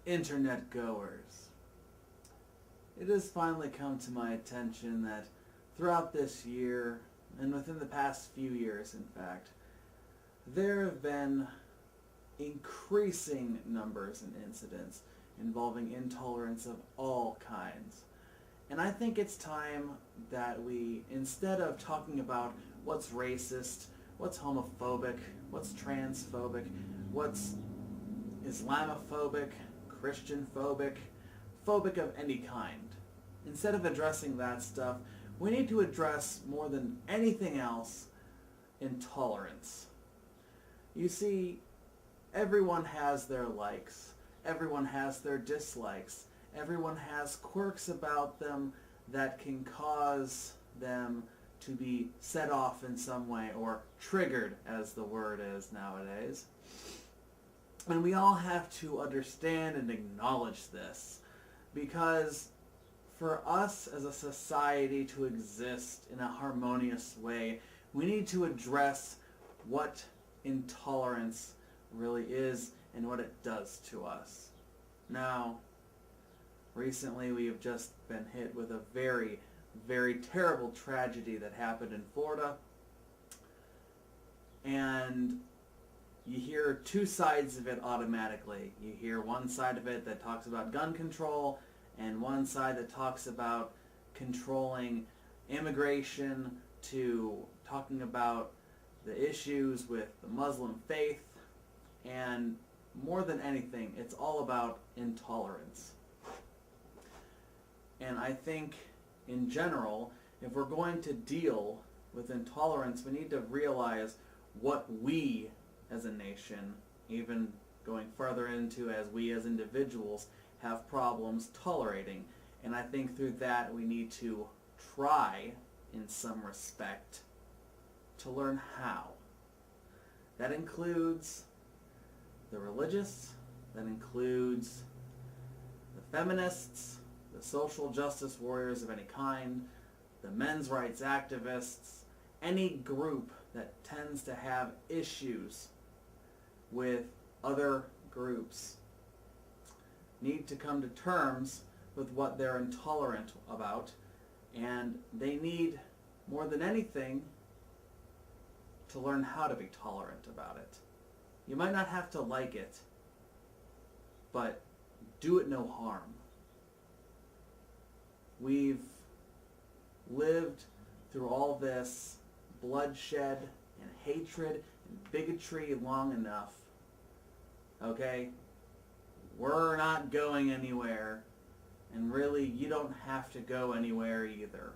internet goers. It has finally come to my attention that throughout this year, and within the past few years in fact, there have been increasing numbers and incidents involving intolerance of all kinds. And I think it's time that we, instead of talking about what's racist, what's homophobic, what's transphobic, what's Islamophobic, Christian-phobic, phobic of any kind, instead of addressing that stuff, we need to address, more than anything else, intolerance. You see, everyone has their likes, everyone has their dislikes, everyone has quirks about them that can cause them to be set off in some way, or triggered, as the word is nowadays. And we all have to understand and acknowledge this, because for us as a society to exist in a harmonious way, we need to address what intolerance really is and what it does to us. Now, recently we have just been hit with a very, very terrible tragedy that happened in Florida, and you hear two sides of it automatically. You hear one side of it that talks about gun control, and one side that talks about controlling immigration, to talking about the issues with the Muslim faith, and more than anything, it's all about intolerance. And I think, in general, if we're going to deal with intolerance, we need to realize what we as a nation, even going further into as we as individuals, have problems tolerating. And I think through that we need to try, in some respect, to learn how. That includes the religious, that includes the feminists, the social justice warriors of any kind, the men's rights activists, any group that tends to have issues with other groups need to come to terms with what they're intolerant about, and they need, more than anything, to learn how to be tolerant about it. You might not have to like it, but do it no harm. We've lived through all this bloodshed and hatred and bigotry long enough. Okay? We're not going anywhere, and really, you don't have to go anywhere either.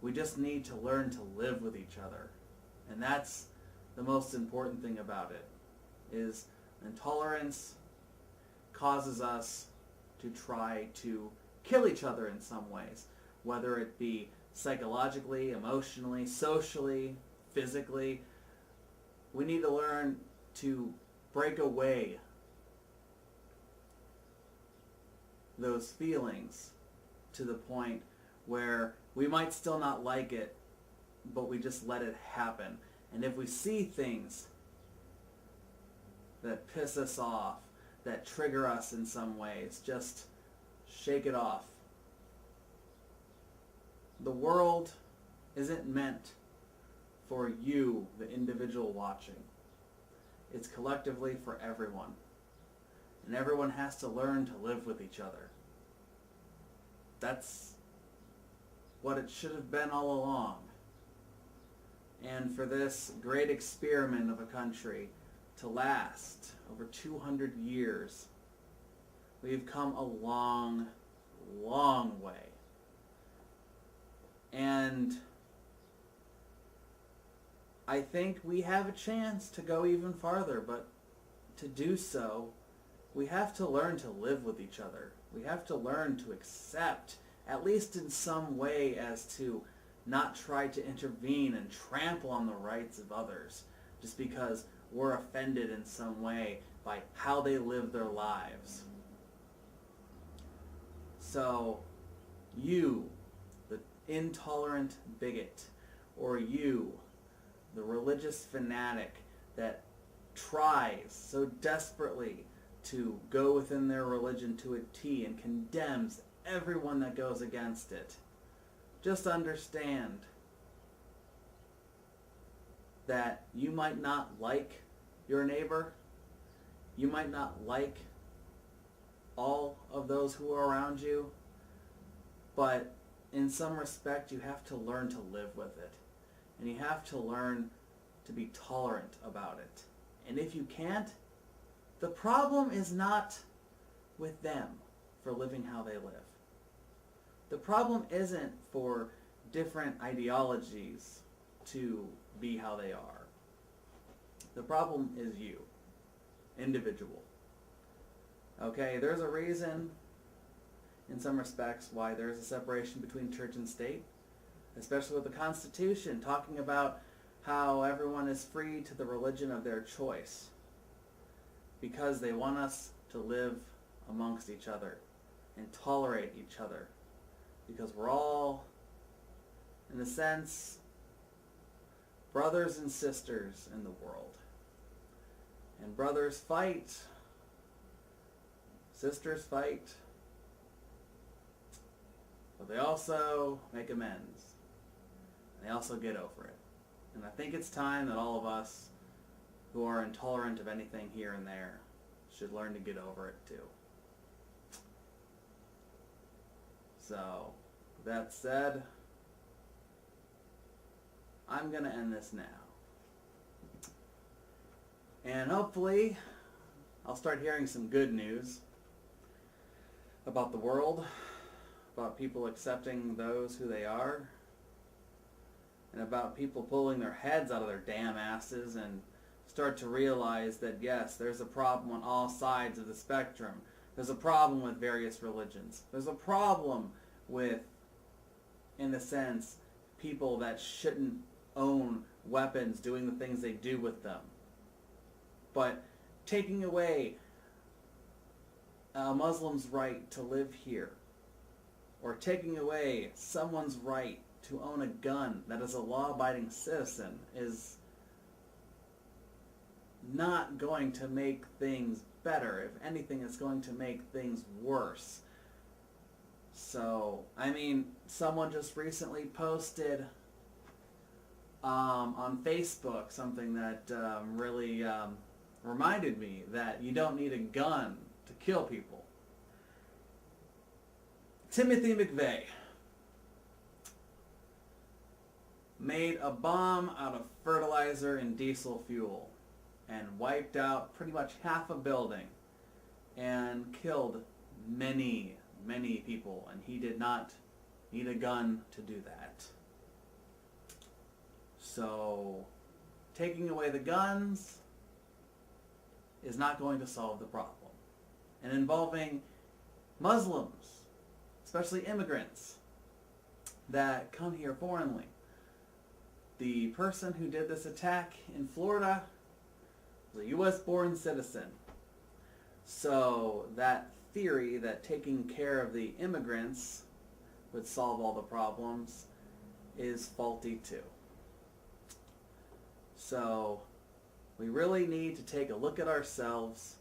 We just need to learn to live with each other. And that's the most important thing about it, is intolerance causes us to try to kill each other in some ways, whether it be psychologically, emotionally, socially, physically. We need to learn to break away those feelings to the point where we might still not like it, but we just let it happen. And if we see things that piss us off, that trigger us in some ways, just shake it off. The world isn't meant for you, the individual watching. It's collectively for everyone. And everyone has to learn to live with each other. That's what it should have been all along. And for this great experiment of a country to last over 200 years, we've come a long, long way. And I think we have a chance to go even farther, but to do so, we have to learn to live with each other. We have to learn to accept, at least in some way, as to not try to intervene and trample on the rights of others just because we're offended in some way by how they live their lives. So, you, the intolerant bigot, or you, the religious fanatic that tries so desperately to go within their religion to a T and condemns everyone that goes against it. Just understand that you might not like your neighbor. You might not like all of those who are around you, but in some respect you have to learn to live with it. And you have to learn to be tolerant about it. And if you can't, the problem is not with them for living how they live. The problem isn't for different ideologies to be how they are. The problem is you, individual. Okay, there's a reason in some respects why there's a separation between church and state, especially with the Constitution talking about how everyone is free to the religion of their choice, because they want us to live amongst each other and tolerate each other, because we're all, in a sense, brothers and sisters in the world. And brothers fight, sisters fight, but they also make amends. And they also get over it. And I think it's time that all of us who are intolerant of anything here and there should learn to get over it too. So, with that said, I'm going to end this now. And hopefully, I'll start hearing some good news about the world, about people accepting those who they are, and about people pulling their heads out of their damn asses and start to realize that yes, there's a problem on all sides of the spectrum. There's a problem with various religions. There's a problem with, in a sense, people that shouldn't own weapons doing the things they do with them. But taking away a Muslim's right to live here, or taking away someone's right to own a gun that is a law-abiding citizen, is not going to make things better. If anything, it's going to make things worse. So, I mean, someone just recently posted on Facebook something that really reminded me that you don't need a gun to kill people. Timothy McVeigh made a bomb out of fertilizer and diesel fuel and wiped out pretty much half a building and killed many, many people, and he did not need a gun to do that. So, taking away the guns is not going to solve the problem. And involving Muslims, especially immigrants that come here foreignly. The person who did this attack in Florida was a U.S.-born citizen. So that theory that taking care of the immigrants would solve all the problems is faulty too. So we really need to take a look at ourselves,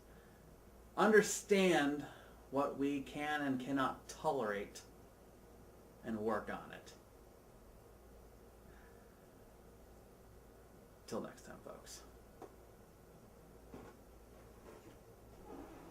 understand what we can and cannot tolerate, and work on it. Till next time, folks.